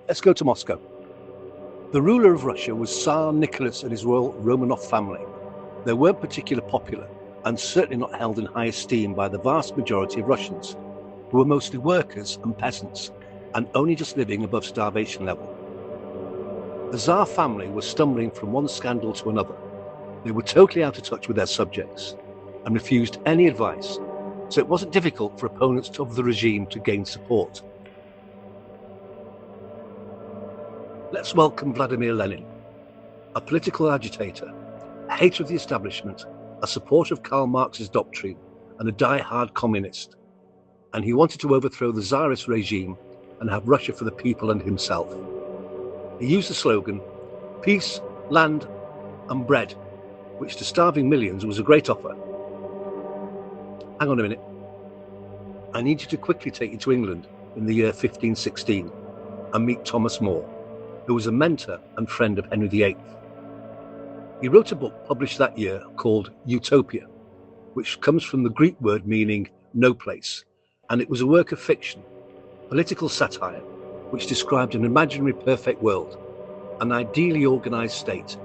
Let's go to Moscow. The ruler of Russia was Tsar Nicholas and his royal Romanov family. They weren't particularly popular and certainly not held in high esteem by the vast majority of Russians, who were mostly workers and peasants and only just living above starvation level. The Tsar family was stumbling from one scandal to another. They were totally out of touch with their subjects and refused any advice, so it wasn't difficult for opponents of the regime to gain support. Let's welcome Vladimir Lenin, a political agitator, a hater of the establishment, a supporter of Karl Marx's doctrine, and a die-hard communist. And he wanted to overthrow the Tsarist regime and have Russia for the people and himself. He used the slogan, "Peace, land, and bread," which to starving millions was a great offer. Hang on a minute. I need you to quickly take you to England in the year 1516 and meet Thomas More, who was a mentor and friend of Henry VIII. He wrote a book published that year called Utopia, which comes from the Greek word meaning no place, and it was a work of fiction, political satire, which described an imaginary perfect world, an ideally organized state.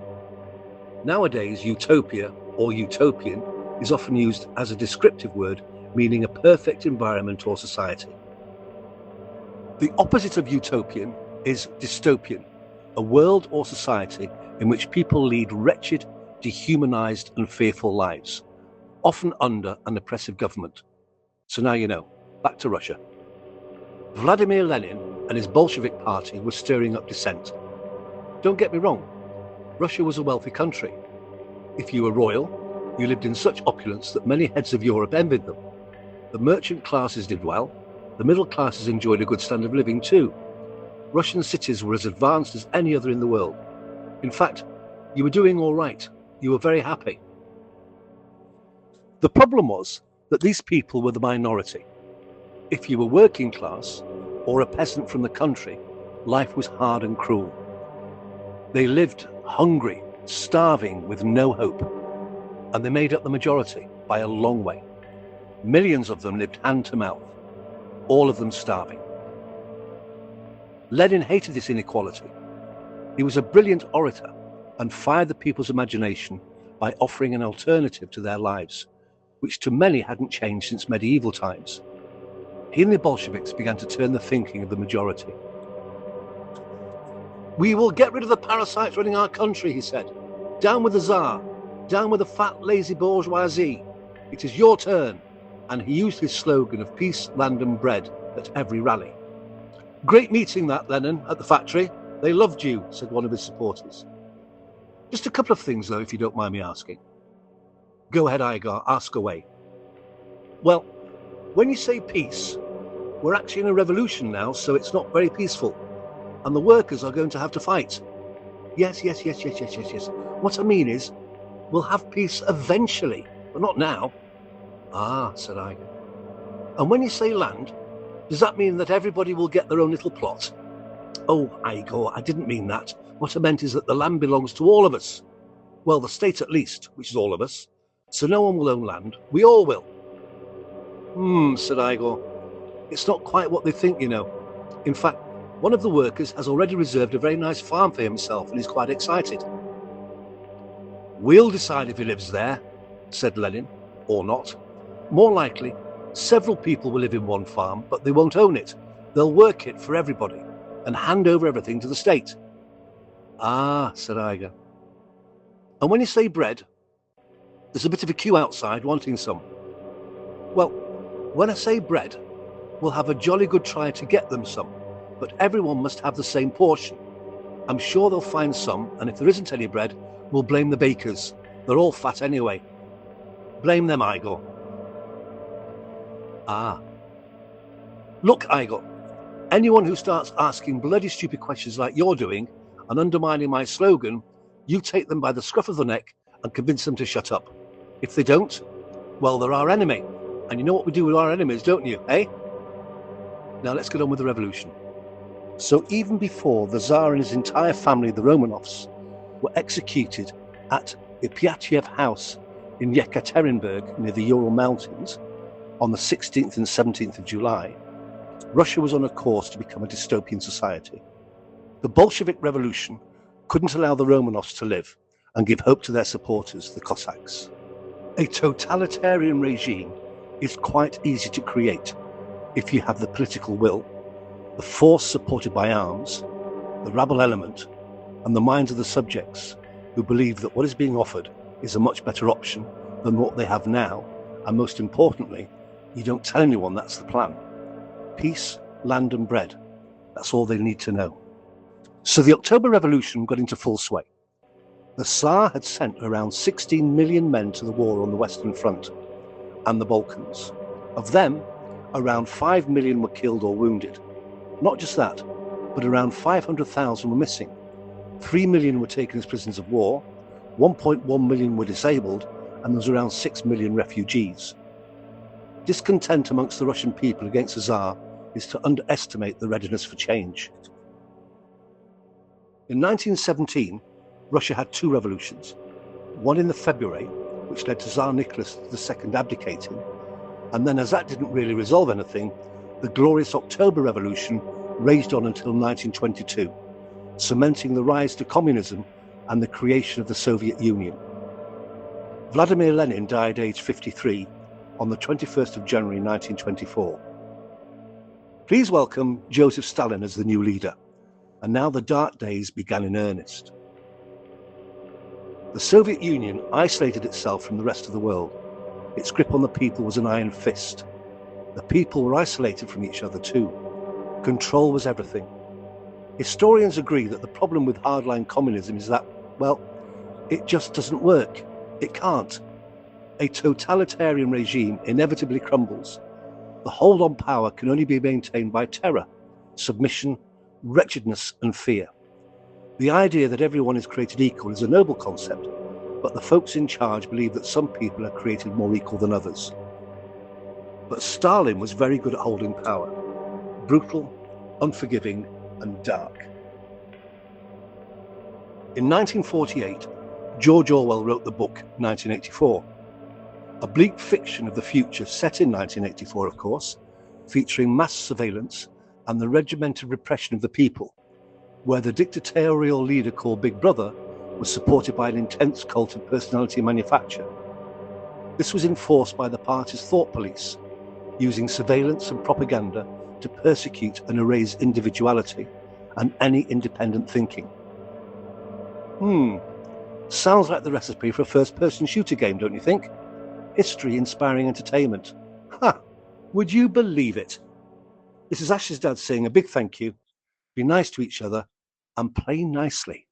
Nowadays, utopia or utopian is often used as a descriptive word meaning a perfect environment or society. The opposite of utopian is dystopian, a world or society in which people lead wretched, dehumanized and fearful lives, often under an oppressive government. So now you know. Back to Russia. Vladimir Lenin and his Bolshevik party were stirring up dissent. Don't get me wrong, Russia was a wealthy country. If you were royal, you lived in such opulence that many heads of Europe envied them. The merchant classes did well, the middle classes enjoyed a good standard of living too. Russian cities were as advanced as any other in the world. In fact, you were doing all right. You were very happy. The problem was that these people were the minority. If you were working class or a peasant from the country, life was hard and cruel. They lived hungry, starving, with no hope, and they made up the majority by a long way. Millions of them lived hand to mouth, all of them starving. Lenin hated this inequality. He was a brilliant orator and fired the people's imagination by offering an alternative to their lives, which to many hadn't changed since medieval times. He and the Bolsheviks began to turn the thinking of the majority. "We will get rid of the parasites running our country," he said. "Down with the Tsar, down with the fat, lazy bourgeoisie. It is your turn." And he used his slogan of peace, land and bread at every rally. "Great meeting that, Lenin, at the factory. They loved you," said one of his supporters. Just a couple of things, though, if you don't mind me asking. Go ahead, Igor, ask away. Well, when you say peace, we're actually in a revolution now, so it's not very peaceful. And the workers are going to have to fight. Yes. What I mean is, we'll have peace eventually, but not now. Ah, said Igor. And when you say land, does that mean that everybody will get their own little plot? Oh, Igor, I didn't mean that. What I meant is that the land belongs to all of us. Well, the state at least, which is all of us. So no one will own land. We all will. Said Igor. It's not quite what they think, you know. In fact, one of the workers has already reserved a very nice farm for himself and is quite excited. We'll decide if he lives there, said Lenin, or not. More likely, several people will live in one farm, but they won't own it. They'll work it for everybody and hand over everything to the state. Ah, said Igor. And when you say bread, there's a bit of a queue outside wanting some. Well, when I say bread, we'll have a jolly good try to get them some, but everyone must have the same portion. I'm sure they'll find some, and if there isn't any bread, we'll blame the bakers. They're all fat anyway. Blame them, Igor. Ah. Look, Igor, anyone who starts asking bloody stupid questions like you're doing and undermining my slogan, you take them by the scruff of the neck and convince them to shut up. If they don't, well, they're our enemy. And you know what we do with our enemies, don't you, eh? Now let's get on with the revolution. So even before the Tsar and his entire family, the Romanovs, were executed at Ipatiev House in Yekaterinburg near the Ural Mountains on the 16th and 17th of July, Russia was on a course to become a dystopian society. The Bolshevik Revolution couldn't allow the Romanovs to live and give hope to their supporters, the Cossacks. A totalitarian regime is quite easy to create if you have the political will, the force supported by arms, the rabble element, and the minds of the subjects who believe that what is being offered is a much better option than what they have now, and most importantly, you don't tell anyone that's the plan. Peace, land and bread. That's all they need to know. So the October Revolution got into full sway. The Tsar had sent around 16 million men to the war on the Western Front and the Balkans. Of them, around 5 million were killed or wounded. Not just that, but around 500,000 were missing. 3 million were taken as prisoners of war, 1.1 million were disabled, and there was around 6 million refugees. Discontent amongst the Russian people against the Tsar is to underestimate the readiness for change. In 1917, Russia had two revolutions, one in the February, which led to Tsar Nicholas II abdicating, and then as that didn't really resolve anything, the glorious October Revolution raged on until 1922, cementing the rise to communism and the creation of the Soviet Union. Vladimir Lenin died aged 53 on the 21st of January 1924. Please welcome Joseph Stalin as the new leader, and now the dark days began in earnest. The Soviet Union isolated itself from the rest of the world. Its grip on the people was an iron fist. The people were isolated from each other too. Control was everything. Historians agree that the problem with hardline communism is that, well, it just doesn't work. It can't. A totalitarian regime inevitably crumbles. The hold on power can only be maintained by terror, submission, wretchedness and fear. The idea that everyone is created equal is a noble concept, but the folks in charge believe that some people are created more equal than others. But Stalin was very good at holding power. Brutal, unforgiving and dark. In 1948, George Orwell wrote the book 1984, a bleak fiction of the future set in 1984, of course, featuring mass surveillance and the regimented repression of the people, where the dictatorial leader called Big Brother was supported by an intense cult of personality manufacture. This was enforced by the party's thought police, using surveillance and propaganda to persecute and erase individuality and any independent thinking. Sounds like the recipe for a first-person shooter game, don't you think? History inspiring entertainment. Ha! Would you believe it? This is Ash's dad saying a big thank you. Be nice to each other and play nicely.